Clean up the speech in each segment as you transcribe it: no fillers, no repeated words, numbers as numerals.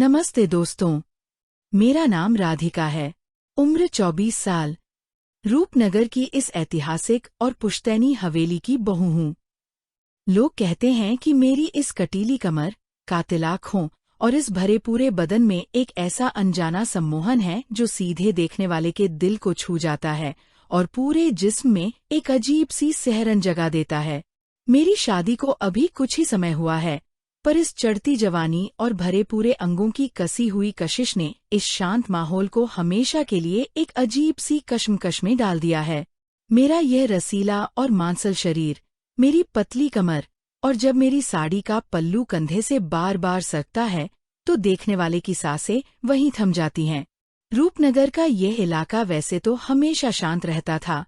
नमस्ते दोस्तों, मेरा नाम राधिका है। उम्र 24 साल। रूपनगर की इस ऐतिहासिक और पुश्तैनी हवेली की बहू हूँ। लोग कहते हैं कि मेरी इस कटीली कमर, कातिल आँखों और इस भरे पूरे बदन में एक ऐसा अनजाना सम्मोहन है जो सीधे देखने वाले के दिल को छू जाता है और पूरे जिस्म में एक अजीब सी सिहरन जगा देता है। मेरी शादी को अभी कुछ ही समय हुआ है, पर इस चढ़ती जवानी और भरे पूरे अंगों की कसी हुई कशिश ने इस शांत माहौल को हमेशा के लिए एक अजीब सी कश्मकश में डाल दिया है। मेरा यह रसीला और मांसल शरीर, मेरी पतली कमर और जब मेरी साड़ी का पल्लू कंधे से बार बार सरकता है तो देखने वाले की सांसें वहीं थम जाती हैं। रूपनगर का यह इलाका वैसे तो हमेशा शांत रहता था,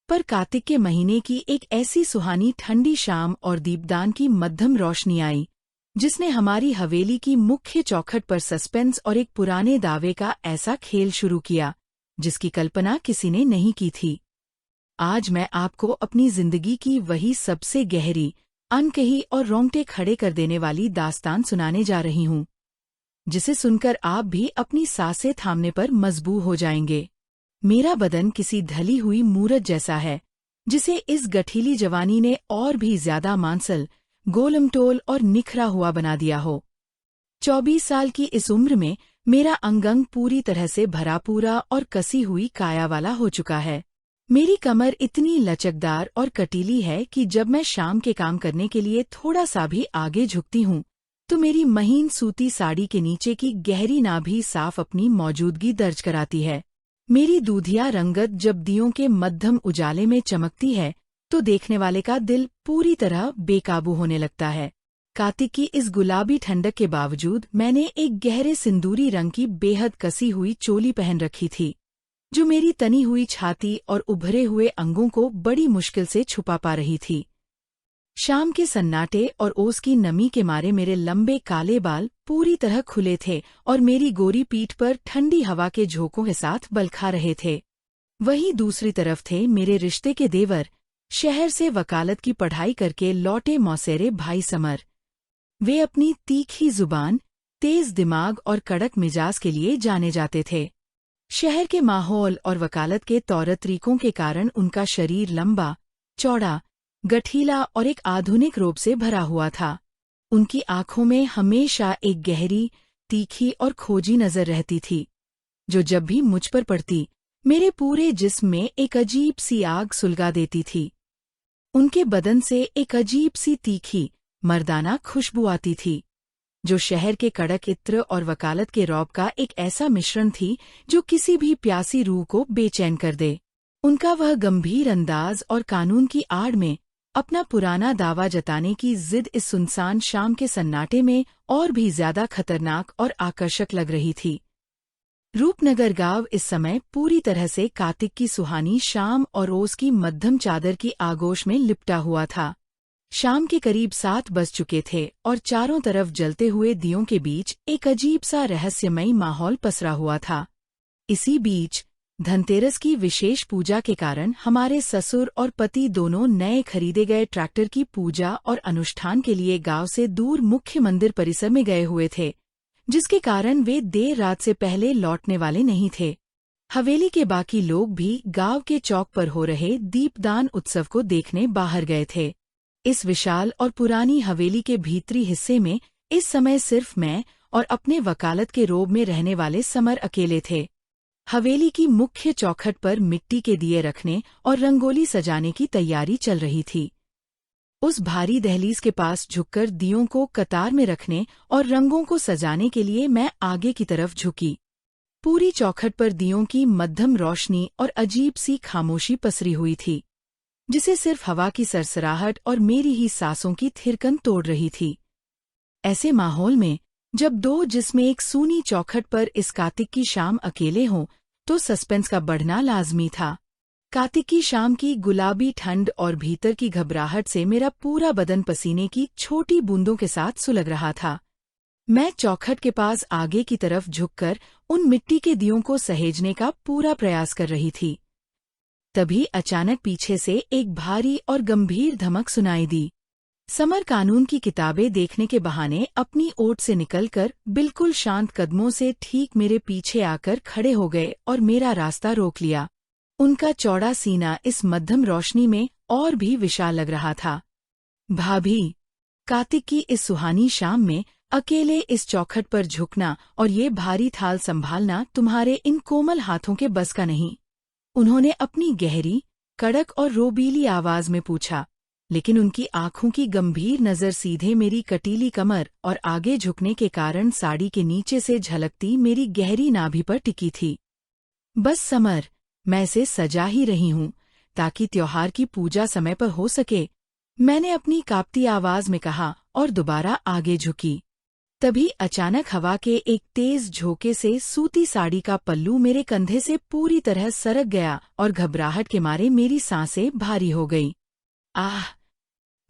पर कार्तिक के महीने की एक ऐसी सुहानी ठंडी शाम और दीपदान की मध्यम रोशनी आई जिसने हमारी हवेली की मुख्य चौखट पर सस्पेंस और एक पुराने दावे का ऐसा खेल शुरू किया जिसकी कल्पना किसी ने नहीं की थी। आज मैं आपको अपनी जिंदगी की वही सबसे गहरी, अनकही और रोंगटे खड़े कर देने वाली दास्तान सुनाने जा रही हूँ, जिसे सुनकर आप भी अपनी सांसें थामने पर मजबूर हो जाएंगे। मेरा बदन किसी ढली हुई मूरत जैसा है, जिसे इस गठीली जवानी ने और भी ज्यादा मांसल, गोलमटोल और निखरा हुआ बना दिया हो। 24 साल की इस उम्र में मेरा अंग पूरी तरह से भरा पूरा और कसी हुई काया वाला हो चुका है। मेरी कमर इतनी लचकदार और कटीली है कि जब मैं शाम के काम करने के लिए थोड़ा सा भी आगे झुकती हूँ तो मेरी महीन सूती साड़ी के नीचे की गहरी नाभि साफ अपनी मौजूदगी दर्ज कराती है। मेरी दूधिया रंगत जब दियों के मध्यम उजाले में चमकती है तो देखने वाले का दिल पूरी तरह बेकाबू होने लगता है। कार्तिक की इस गुलाबी ठंडक के बावजूद मैंने एक गहरे सिंदूरी रंग की बेहद कसी हुई चोली पहन रखी थी, जो मेरी तनी हुई छाती और उभरे हुए अंगों को बड़ी मुश्किल से छुपा पा रही थी। शाम के सन्नाटे और ओस की नमी के मारे मेरे लंबे काले बाल पूरी तरह खुले थे और मेरी गोरी पीठ पर ठंडी हवा के झोंकों के साथ बलखा रहे थे। वहीं दूसरी तरफ थे मेरे रिश्ते के देवर, शहर से वकालत की पढ़ाई करके लौटे मौसेरे भाई समर। वे अपनी तीखी जुबान, तेज दिमाग और कड़क मिजाज के लिए जाने जाते थे। शहर के माहौल और वकालत के तौर तरीकों के कारण उनका शरीर लंबा, चौड़ा, गठीला और एक आधुनिक रूप से भरा हुआ था। उनकी आंखों में हमेशा एक गहरी, तीखी और खोजी नजर रहती थी, जो जब भी मुझ पर पड़ती मेरे पूरे जिस्म में एक अजीब सी आग सुलगा देती थी। उनके बदन से एक अजीब सी तीखी, मर्दाना खुशबू आती थी, जो शहर के कड़क इत्र और वकालत के रौब का एक ऐसा मिश्रण थी जो किसी भी प्यासी रूह को बेचैन कर दे। उनका वह गंभीर अंदाज और कानून की आड़ में अपना पुराना दावा जताने की जिद इस सुनसान शाम के सन्नाटे में और भी ज्यादा खतरनाक और आकर्षक लग रही थी। रूपनगर गांव इस समय पूरी तरह से कार्तिक की सुहानी शाम और ओस की मध्यम चादर की आगोश में लिपटा हुआ था। शाम के करीब 7 बज चुके थे और चारों तरफ जलते हुए दियों के बीच एक अजीब सा रहस्यमयी माहौल पसरा हुआ था। इसी बीच धनतेरस की विशेष पूजा के कारण हमारे ससुर और पति दोनों नए खरीदे गए ट्रैक्टर की पूजा और अनुष्ठान के लिए गांव से दूर मुख्य मंदिर परिसर में गए हुए थे, जिसके कारण वे देर रात से पहले लौटने वाले नहीं थे। हवेली के बाकी लोग भी गांव के चौक पर हो रहे दीपदान उत्सव को देखने बाहर गए थे। इस विशाल और पुरानी हवेली के भीतरी हिस्से में इस समय सिर्फ मैं और अपने वकालत के रोब में रहने वाले समर अकेले थे। हवेली की मुख्य चौखट पर मिट्टी के दिए रखने और रंगोली सजाने की तैयारी चल रही थी। उस भारी दहलीज के पास झुककर दियों को कतार में रखने और रंगों को सजाने के लिए मैं आगे की तरफ झुकी। पूरी चौखट पर दियों की मध्यम रोशनी और अजीब सी खामोशी पसरी हुई थी, जिसे सिर्फ हवा की सरसराहट और मेरी ही सांसों की थिरकन तोड़ रही थी। ऐसे माहौल में जब दो जिसमें एक सूनी चौखट पर इस कार्तिक की शाम अकेले हों तो सस्पेंस का बढ़ना लाजमी था। कार्तिक की शाम की गुलाबी ठंड और भीतर की घबराहट से मेरा पूरा बदन पसीने की छोटी बूंदों के साथ सुलग रहा था। मैं चौखट के पास आगे की तरफ झुककर उन मिट्टी के दियों को सहेजने का पूरा प्रयास कर रही थी। तभी अचानक पीछे से एक भारी और गंभीर धमक सुनाई दी। समर कानून की किताबें देखने के बहाने अपनी ओट से निकलकर बिल्कुल शांत कदमों से ठीक मेरे पीछे आकर खड़े हो गए और मेरा रास्ता रोक लिया। उनका चौड़ा सीना इस मध्यम रोशनी में और भी विशाल लग रहा था। भाभी, कार्तिक की इस सुहानी शाम में अकेले इस चौखट पर झुकना और ये भारी थाल संभालना तुम्हारे इन कोमल हाथों के बस का नहीं। उन्होंने अपनी गहरी, कड़क और रोबीली आवाज में पूछा, लेकिन उनकी आंखों की गंभीर नजर सीधे मेरी कटीली कमर और आगे झुकने के कारण साड़ी के नीचे से झलकती मेरी गहरी नाभि पर टिकी थी। बस समर, मैं इसे सजा ही रही हूं ताकि त्योहार की पूजा समय पर हो सके, मैंने अपनी कांपती आवाज में कहा और दोबारा आगे झुकी। तभी अचानक हवा के एक तेज झोंके से सूती साड़ी का पल्लू मेरे कंधे से पूरी तरह सरक गया और घबराहट के मारे मेरी सांसें भारी हो गई। आह!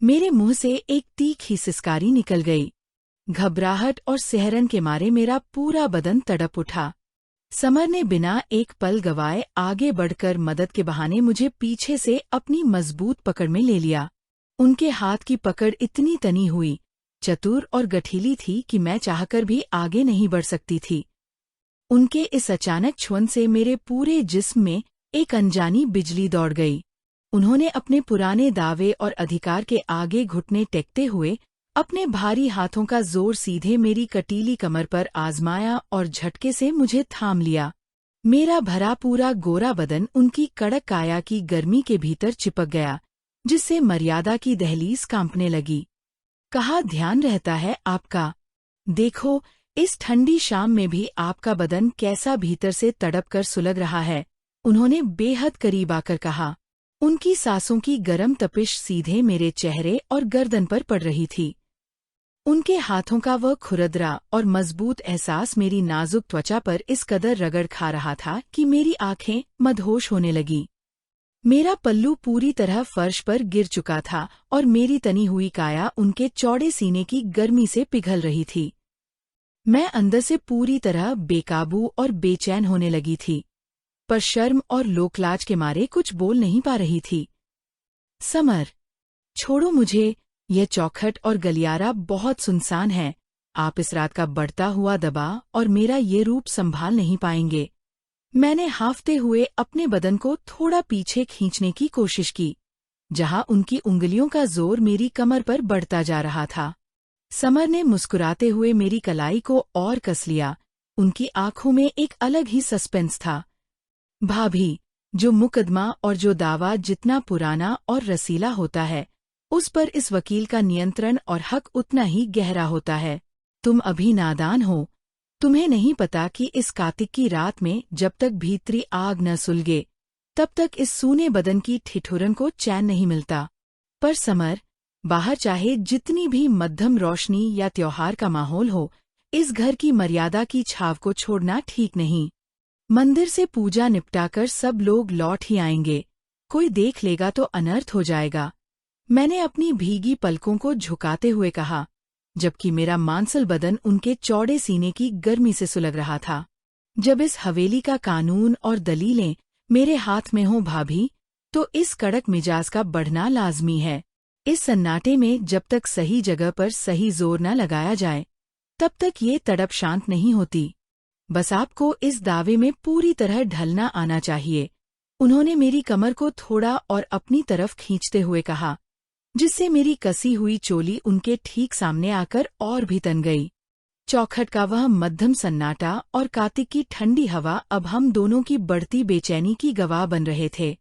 मेरे मुंह से एक तीखी सिसकारी निकल गई। घबराहट और सिहरन के मारे मेरा पूरा बदन तड़प उठा। समर ने बिना एक पल गवाए आगे बढ़कर मदद के बहाने मुझे पीछे से अपनी मजबूत पकड़ में ले लिया। उनके हाथ की पकड़ इतनी तनी हुई, चतुर और गठीली थी कि मैं चाहकर भी आगे नहीं बढ़ सकती थी। उनके इस अचानक छुअन से मेरे पूरे जिस्म में एक अनजानी बिजली दौड़ गई। उन्होंने अपने पुराने दावे और अधिकार के आगे घुटने टेकते हुए अपने भारी हाथों का जोर सीधे मेरी कटीली कमर पर आजमाया और झटके से मुझे थाम लिया। मेरा भरा पूरा गोरा बदन उनकी कड़क काया की गर्मी के भीतर चिपक गया, जिससे मर्यादा की दहलीज कांपने लगी। कहा ध्यान रहता है आपका? देखो, इस ठंडी शाम में भी आपका बदन कैसा भीतर से तड़प कर सुलग रहा है, उन्होंने बेहद करीब आकर कहा। उनकी सांसों की गर्म तपिश सीधे मेरे चेहरे और गर्दन पर पड़ रही थी। उनके हाथों का वह खुरदरा और मजबूत एहसास मेरी नाजुक त्वचा पर इस कदर रगड़ खा रहा था कि मेरी आंखें मदहोश होने लगीं। मेरा पल्लू पूरी तरह फर्श पर गिर चुका था और मेरी तनी हुई काया उनके चौड़े सीने की गर्मी से पिघल रही थी। मैं अंदर से पूरी तरह बेकाबू और बेचैन होने लगी थी, पर शर्म और लोकलाज के मारे कुछ बोल नहीं पा रही थी। समर, छोड़ो मुझे, यह चौखट और गलियारा बहुत सुनसान है। आप इस रात का बढ़ता हुआ दबाव और मेरा ये रूप संभाल नहीं पाएंगे। मैंने हांफते हुए अपने बदन को थोड़ा पीछे खींचने की कोशिश की, जहां उनकी उंगलियों का जोर मेरी कमर पर बढ़ता जा रहा था। समर ने मुस्कुराते हुए मेरी कलाई को और कस लिया। उनकी आंखों में एक अलग ही सस्पेंस था। भाभी, जो मुकदमा और जो दावा जितना पुराना और रसीला होता है, उस पर इस वकील का नियंत्रण और हक उतना ही गहरा होता है। तुम अभी नादान हो। तुम्हें नहीं पता कि इस कार्तिक की रात में जब तक भीतरी आग न सुलगे, तब तक इस सूने बदन की ठिठुरन को चैन नहीं मिलता। पर समर, बाहर चाहे जितनी भी मध्यम रोशनी या त्योहार का माहौल हो, इस घर की मर्यादा की छाव को छोड़ना ठीक नहीं। मंदिर से पूजा निपटाकर सब लोग लौट ही आएंगे, कोई देख लेगा तो अनर्थ हो जाएगा। मैंने अपनी भीगी पलकों को झुकाते हुए कहा, जबकि मेरा मांसल बदन उनके चौड़े सीने की गर्मी से सुलग रहा था। जब इस हवेली का कानून और दलीलें मेरे हाथ में हों भाभी, तो इस कड़क मिजाज का बढ़ना लाजमी है। इस सन्नाटे में जब तक सही जगह पर सही जोर न लगाया जाए, तब तक ये तड़प शांत नहीं होती। बस आपको इस दावे में पूरी तरह ढलना आना चाहिए। उन्होंने मेरी कमर को थोड़ा और अपनी तरफ खींचते हुए कहा, जिससे मेरी कसी हुई चोली उनके ठीक सामने आकर और भी तन गई। चौखट का वह मध्यम सन्नाटा और कार्तिक की ठंडी हवा अब हम दोनों की बढ़ती बेचैनी की गवाह बन रहे थे।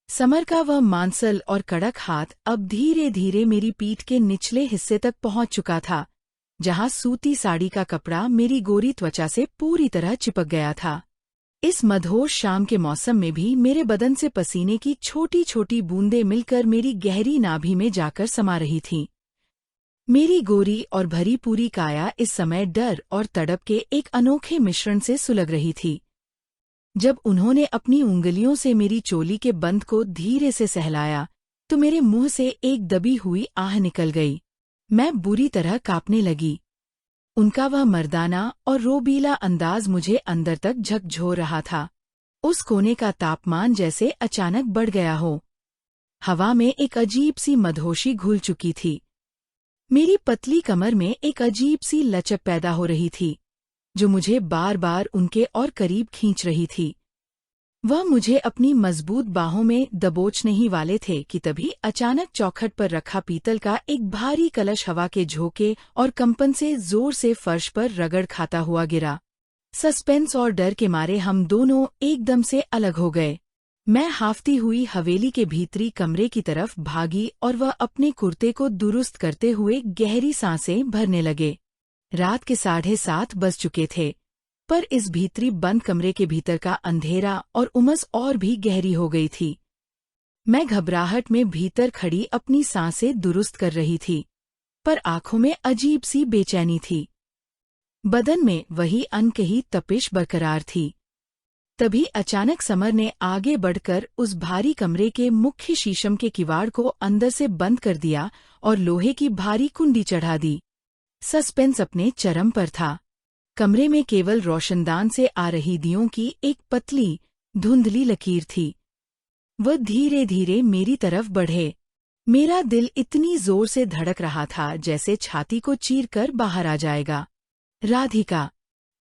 समर का वह मांसल और कड़क हाथ अब धीरे धीरे मेरी पीठ के निचले हिस्से तक पहुंच चुका था, जहां सूती साड़ी का कपड़ा मेरी गोरी त्वचा से पूरी तरह चिपक गया था। इस मधोश शाम के मौसम में भी मेरे बदन से पसीने की छोटी छोटी बूंदें मिलकर मेरी गहरी नाभि में जाकर समा रही थीं। मेरी गोरी और भरी पूरी काया इस समय डर और तड़प के एक अनोखे मिश्रण से सुलग रही थी। जब उन्होंने अपनी उंगलियों से मेरी चोली के बंद को धीरे से सहलाया, तो मेरे मुंह से एक दबी हुई आह निकल गई। मैं बुरी तरह कांपने लगी। उनका वह मर्दाना और रोबीला अंदाज मुझे अंदर तक झकझोर रहा था। उस कोने का तापमान जैसे अचानक बढ़ गया हो। हवा में एक अजीब सी मदहोशी घुल चुकी थी, मेरी पतली कमर में एक अजीब सी लचक पैदा हो रही थी, जो मुझे बार बार उनके और करीब खींच रही थी। वह मुझे अपनी मजबूत बाहों में दबोचने ही वाले थे कि तभी अचानक चौखट पर रखा पीतल का एक भारी कलश हवा के झोंके और कंपन से जोर से फर्श पर रगड़ खाता हुआ गिरा। सस्पेंस और डर के मारे हम दोनों एकदम से अलग हो गए। मैं हाफती हुई हवेली के भीतरी कमरे की तरफ भागी और वह अपने कुर्ते को दुरुस्त करते हुए गहरी सांसें भरने लगे। रात के 7:30 बज चुके थे, पर इस भीतरी बंद कमरे के भीतर का अंधेरा और उमस और भी गहरी हो गई थी। मैं घबराहट में भीतर खड़ी अपनी सांसें दुरुस्त कर रही थी, पर आंखों में अजीब सी बेचैनी थी। बदन में वही अनकही तपिश बरकरार थी। तभी अचानक समर ने आगे बढ़कर उस भारी कमरे के मुख्य शीशम के किवाड़ को अंदर से बंद कर दिया और लोहे की भारी कुंडी चढ़ा दी। सस्पेंस अपने चरम पर था। कमरे में केवल रोशनदान से आ रही दियों की एक पतली, धुंधली लकीर थी। वह धीरे धीरे मेरी तरफ बढ़े। मेरा दिल इतनी जोर से धड़क रहा था जैसे छाती को चीरकर बाहर आ जाएगा। राधिका,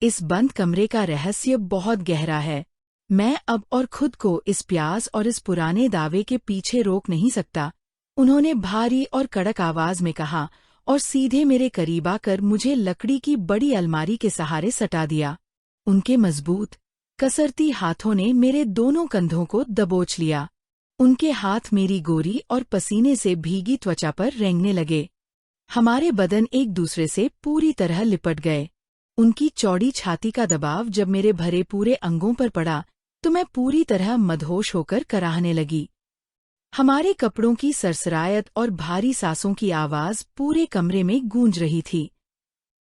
इस बंद कमरे का रहस्य बहुत गहरा है। मैं अब और खुद को इस प्यास और इस पुराने दावे के पीछे रोक नहीं सकता, उन्होंने भारी और कड़क आवाज में कहा और सीधे मेरे करीब आकर मुझे लकड़ी की बड़ी अलमारी के सहारे सटा दिया। उनके मजबूत, कसरती हाथों ने मेरे दोनों कंधों को दबोच लिया। उनके हाथ मेरी गोरी और पसीने से भीगी त्वचा पर रेंगने लगे। हमारे बदन एक दूसरे से पूरी तरह लिपट गए। उनकी चौड़ी छाती का दबाव जब मेरे भरे पूरे अंगों पर पड़ा तो मैं पूरी तरह मदहोश होकर कराहने लगी। हमारे कपड़ों की सरसरायत और भारी सांसों की आवाज पूरे कमरे में गूंज रही थी।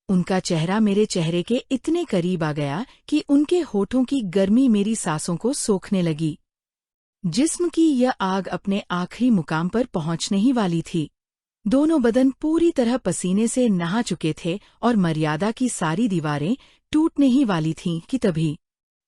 उनका चेहरा मेरे चेहरे के इतने करीब आ गया कि उनके होठों की गर्मी मेरी सांसों को सोखने लगी। जिस्म की यह आग अपने आखिरी मुकाम पर पहुंचने ही वाली थी। दोनों बदन पूरी तरह पसीने से नहा चुके थे और मर्यादा की सारी दीवारें टूटने ही वाली थीं कि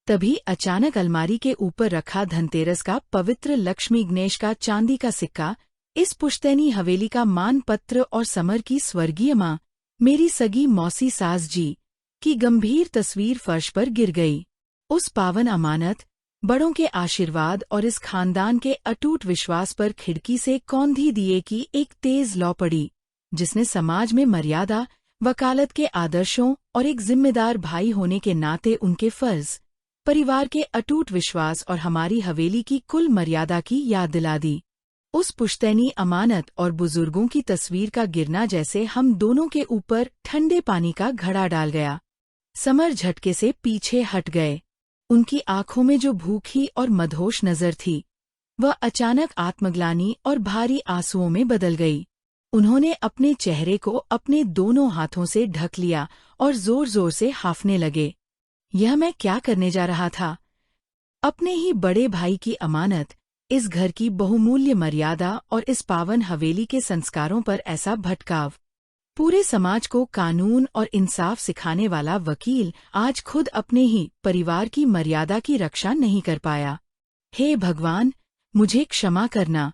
तभी अचानक अलमारी के ऊपर रखा धनतेरस का पवित्र लक्ष्मी गणेश का चांदी का सिक्का, इस पुश्तैनी हवेली का मानपत्र और समर की स्वर्गीय माँ, मेरी सगी मौसी सास जी, की गंभीर तस्वीर फर्श पर गिर गई। उस पावन अमानत, बड़ों के आशीर्वाद और इस खानदान के अटूट विश्वास पर खिड़की से कौंधी दिए की एक तेज लौ पड़ी, जिसने समाज में मर्यादा, वकालत के आदर्शों और एक जिम्मेदार भाई होने के नाते उनके फर्ज, परिवार के अटूट विश्वास और हमारी हवेली की कुल मर्यादा की याद दिला दी। उस पुश्तैनी अमानत और बुजुर्गों की तस्वीर का गिरना जैसे हम दोनों के ऊपर ठंडे पानी का घड़ा डाल गया। समर झटके से पीछे हट गए। उनकी आंखों में जो भूखी और मदहोश नजर थी, वह अचानक आत्मग्लानि और भारी आंसुओं में बदल गई। उन्होंने अपने चेहरे को अपने दोनों हाथों से ढक लिया और जोर जोर से हांफने लगे। यह मैं क्या करने जा रहा था? अपने ही बड़े भाई की अमानत, इस घर की बहुमूल्य मर्यादा और इस पावन हवेली के संस्कारों पर ऐसा भटकाव। पूरे समाज को कानून और इंसाफ सिखाने वाला वकील आज खुद अपने ही परिवार की मर्यादा की रक्षा नहीं कर पाया। हे भगवान, मुझे क्षमा करना।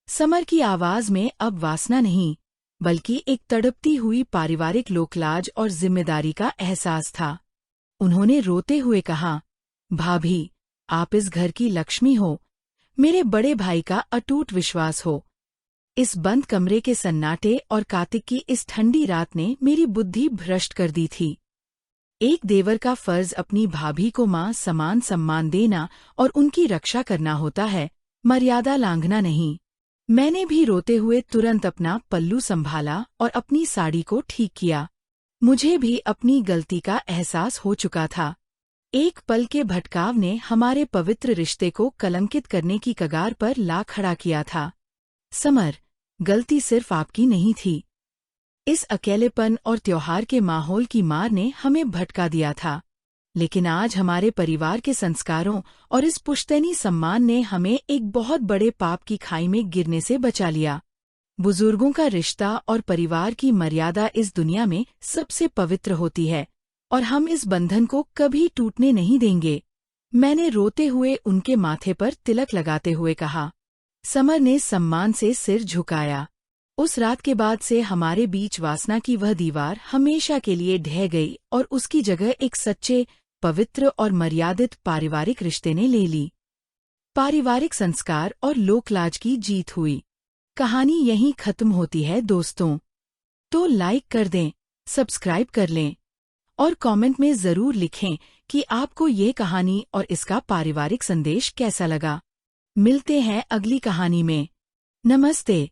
समर की आवाज में अब वासना नहीं, बल्कि एक तड़पती हुई पारिवारिक लोकलाज और जिम्मेदारी का एहसास था। उन्होंने रोते हुए कहा, भाभी, आप इस घर की लक्ष्मी हो, मेरे बड़े भाई का अटूट विश्वास हो। इस बंद कमरे के सन्नाटे और कार्तिक की इस ठंडी रात ने मेरी बुद्धि भ्रष्ट कर दी थी। एक देवर का फर्ज अपनी भाभी को मां समान सम्मान देना और उनकी रक्षा करना होता है, मर्यादा लांघना नहीं। मैंने भी रोते हुए तुरंत अपना पल्लू संभाला और अपनी साड़ी को ठीक किया। मुझे भी अपनी गलती का एहसास हो चुका था। एक पल के भटकाव ने हमारे पवित्र रिश्ते को कलंकित करने की कगार पर ला खड़ा किया था। समर, गलती सिर्फ आपकी नहीं थी। इस अकेलेपन और त्योहार के माहौल की मार ने हमें भटका दिया था, लेकिन आज हमारे परिवार के संस्कारों और इस पुश्तैनी सम्मान ने हमें एक बहुत बड़े पाप की खाई में गिरने से बचा लिया। बुजुर्गों का रिश्ता और परिवार की मर्यादा इस दुनिया में सबसे पवित्र होती है और हम इस बंधन को कभी टूटने नहीं देंगे। मैंने रोते हुए उनके माथे पर तिलक लगाते हुए कहा। समर ने सम्मान से सिर झुकाया। उस रात के बाद से हमारे बीच वासना की वह दीवार हमेशा के लिए ढह गई और उसकी जगह एक सच्चे, पवित्र और मर्यादित पारिवारिक रिश्ते ने ले ली। पारिवारिक संस्कार और लोकलाज की जीत हुई। कहानी यहीं खत्म होती है दोस्तों। तो लाइक कर दें, सब्सक्राइब कर लें और कमेंट में ज़रूर लिखें कि आपको ये कहानी और इसका पारिवारिक संदेश कैसा लगा। मिलते हैं अगली कहानी में। नमस्ते।